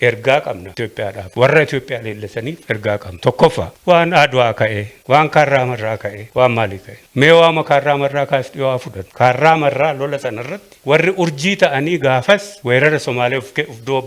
ergaa qabna Itoophiyaadhaaf warra Itoophiyaa leellisaniif ergaa qabna. Tokkoffaa waan Adwaa ka'ee waan Kaarraa Marraa ka'ee waan maalii ka'e mee waama Kaarraa Marraa kaas dhiyoo fudhatu Kaarraa Marraa lola sanarratti warri urjii ta'anii gaafas weerara Somaalee of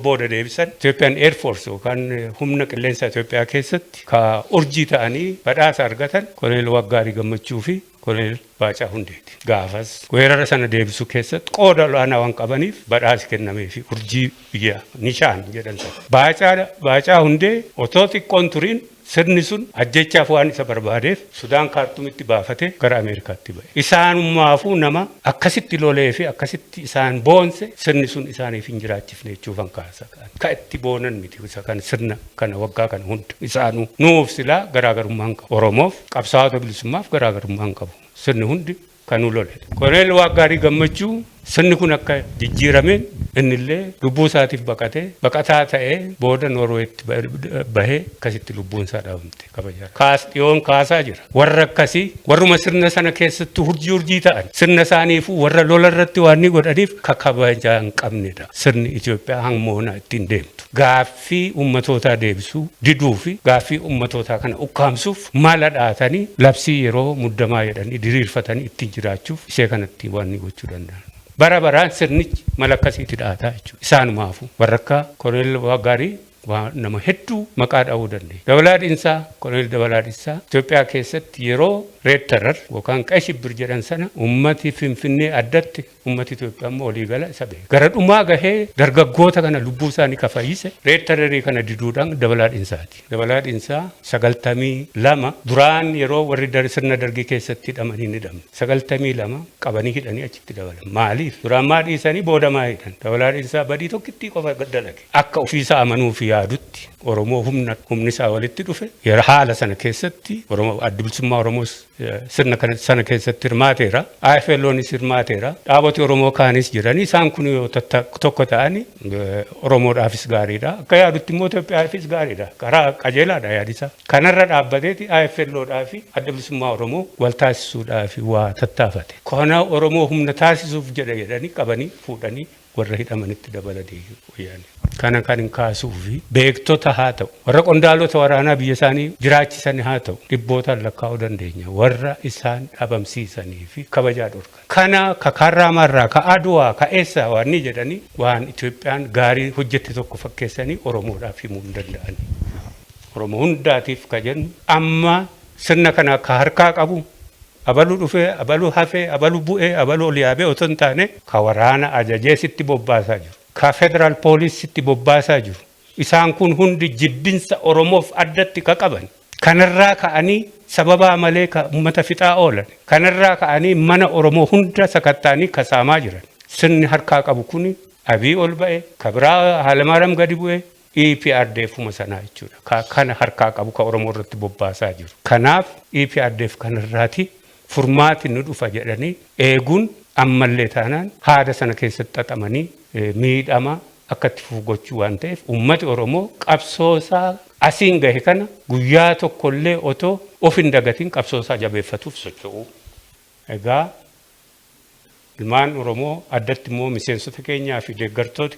booda deebisan Ethiopian Air Force yookaan humna qilleensa Itoophiyaa keessatti ka urjii ta'anii badhaasa argatan Koloneel Waggaarii Gammachuu fi Koloneel Baacaa Hundeeti. Gaafas weerara sana deebisuu keessatti qooda olaanaa waan qabaniif badhaasi kennamee fi urjii biyya nishaan jedhan sana. Baacaa Hundee otoo xiqqoon turiin sirni sun ajjechaaf waan isa barbaadeef Sudaan Kaartumitti baafate gara Ameerikaatti ba'e. Isaanummaafuu nama akkasitti lolee fi akkasitti isaan boonse sirni sun isaaniif hin jiraachifne jechuufan kaasa. Ka itti boonan miti isa kan sirna kana waggaa kana hunda isaanuu nuuf silaa garaagarummaan qabu. Oromoof qabsaa'ota bilisummaaf garaagarummaan qabu. Sirni hundi kanuu lole. Koloneel Waggaarii Gammachuu sirni kun akka jijjiirameen innillee lubbuu isaatiif baqataa ta'ee booda Noorweetti bahee akkasitti lubbuun isaa dhaabamte kabajaa. Dhiyoon kaasaa jira. Warra akkasii warruma sirna sana keessatti hurjii ta'an sirna isaaniifuu warra lola irratti waan ni godhaniif kabajaa hin qabnedha. Sirni Itoophiyaa hangmoonaa ittiin deemtu. Gaaffii ummatootaa deebisuu diduu fi gaaffii ummatootaa kana ukkaamsuuf mala dhaatanii labsii yeroo muddamaa jedhanii diriirfatanii ittiin jiraachuuf ishee kanatti waan ni gochuu danda'an. Bara baraan sirnichi mala akkasiitti dhaataa jechuudha. Isaanumaafuu warra akka Koloneel Waggaarii nama hedduu maqaa dha'uu dandeenya. Dabalaadhinsaa Koloneel Dabalaadhinsaa Itoophiyaa keessatti yeroo Reed Terror yookaan Qe'ee Shibbir jedhan sana ummati Finfinnee addatti ummati Itoophiyaa immoo waliigala isa beeka. Gara dhumaa gahee dargaggoota kana lubbuu isaanii kafayyise Reed Terrorii kana diduudhaan Dabalaadhinsaati. Dabalaadhinsaa 92 duraan yeroo warri sirna dargii keessatti hidhamanii ni hidhamne. 92 qabanii hidhanii achitti dabalan. Maaliif? Duraan maa dhiisanii booda maa hidhan? Dabalaadhinsaa badii tokkittii qofa dalage. Akka ofiisaa amanuu fi yaadutti Oromoo humni isaa walitti dhufe yeroo haala sana keessatti Oromoo adda bilisummaa Oromoos sirna sana keessatti hirmaateera. AFLOnis hirmaateera. Dhaaboti Oromoo kaanis jiranii isaan kun yoo tokko ta'anii Oromoodhaafis gaariidha. Akka yaadutti immoo Itoophiyaafis gaariidha. Karaa qajeelaadha yaadisa. Kanarra dhaabbateeti AFLOodhaa fi adda bilisummaa Oromoo wal taasisuudhaa fi waa tattaafate. Kana Oromoo humna taasisuuf jedhanii qabanii fuudhanii warra hidhamanitti dabalatee wayyaane. Kana kan hin kaasuu fi beektota haa ta'u warra qondaalota waraanaa biyya isaanii jiraachisan haa ta'u dhibbootaan lakkaa'uu dandeenya warra isaan dhabamsiisanii fi kabajaa dhorkan. Kana ka Kaarraa Marraa ka Adwaa ka eessaa waan ni jedhanii waan Itoophiyaan gaarii hojjette tokko fakkeessanii Oromoodhaaf himuu hin danda'ani. Oromoo hundaatiif ka jennu amma sirna kana akka harkaa qabu abaluu dhufee abaluu hafee abaluu bu'ee abaluu ol yaabee otoo hin taane ka waraana ajajee sitti bobbaasaa jiru. Ka Federal Police sitti bobbaasaa jiru. Isaan kun hundi jibbinsa Oromoof addatti ka qaban. Kanarraa ka'anii sababaa malee ka uummata fixaa oolan. Kanarraa ka'anii mana Oromoo hunda sakattaanii kasaamaa jiran. Sirni harkaa qabu kun Abii ol ba'e ka biraa Haalamaaram gadi bu'e EPRDFuma sanaa jechuudha. Kana harkaa qabu ka Oromoo irratti bobbaasaa jiru. Kanaaf EPRDF kanarraati furmaati nu dhufa jedhanii eeguun ammallee taanaan haada sana keessatti xaxamanii miidhama akkatti fuugochuu waan ta'eef ummati Oromoo qabsoosaa asiin gahe kana guyyaa tokkollee otoo of hin dagatiin qabsoosaa jabeeffatuuf socho'u. Egaa ilmaan Oromoo addatti immoo miseensota keenyaa fi deeggartoota